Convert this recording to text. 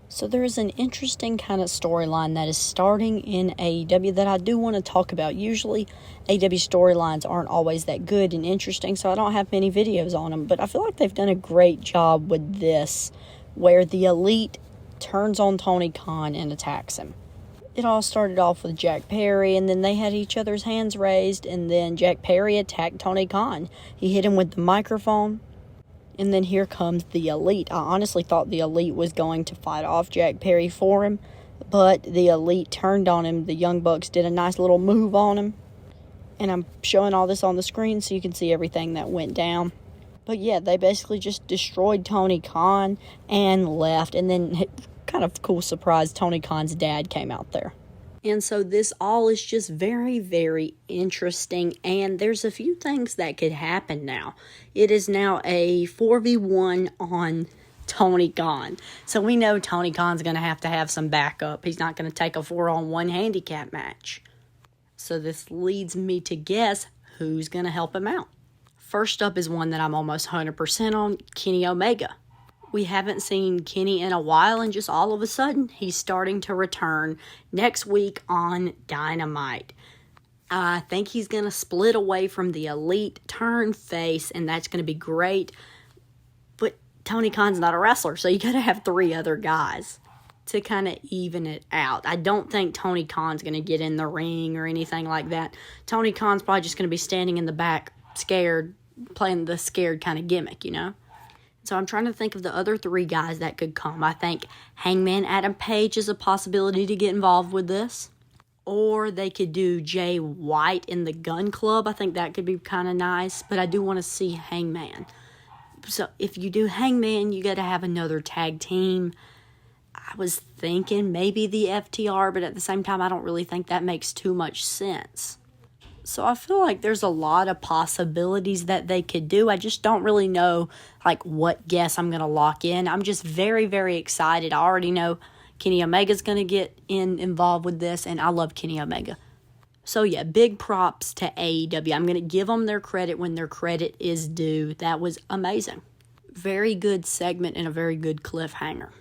So there is an interesting kind of storyline that is starting in AEW that I do want to talk about. Usually AEW storylines aren't always that good and interesting, so I don't have many videos on them. But I feel like they've done a great job with this, where the Elite turns on Tony Khan and attacks him. It all started off with Jack Perry, and then they had each other's hands raised, and then Jack Perry attacked Tony Khan. He hit him with the microphone. And then here comes the Elite. I honestly thought the Elite was going to fight off Jack Perry for him, but the Elite turned on him. The Young Bucks did a nice little move on him. And I'm showing all this on the screen so you can see everything that went down. But yeah, they basically just destroyed Tony Khan and left. And then, kind of cool surprise, Tony Khan's dad came out there. And so this all is just very, very interesting, and there's a few things that could happen now. It is now a 4v1 on Tony Khan. So we know Tony Khan's going to have some backup. He's not going to take a 4-on-1 handicap match. So this leads me to guess who's going to help him out. First up is one that I'm almost 100% on, Kenny Omega. We haven't seen Kenny in a while, and just all of a sudden, he's starting to return next week on Dynamite. I think he's going to split away from the Elite, turn face, and that's going to be great. But Tony Khan's not a wrestler, so you got to have 3 other guys to kind of even it out. I don't think Tony Khan's going to get in the ring or anything like that. Tony Khan's probably just going to be standing in the back, scared, playing the scared kind of gimmick, you know? So I'm trying to think of the other 3 guys that could come. I think Hangman Adam Page is a possibility to get involved with this. Or they could do Jay White in the Gun Club. I think that could be kind of nice. But I do want to see Hangman. So if you do Hangman, you got to have another tag team. I was thinking maybe the FTR, but at the same time, I don't really think that makes too much sense. So I feel like there's a lot of possibilities that they could do. I just don't really know like what guess I'm going to lock in. I'm just very, very excited. I already know Kenny Omega's going to get involved with this, and I love Kenny Omega. So yeah, big props to AEW. I'm going to give them their credit when their credit is due. That was amazing. Very good segment and a very good cliffhanger.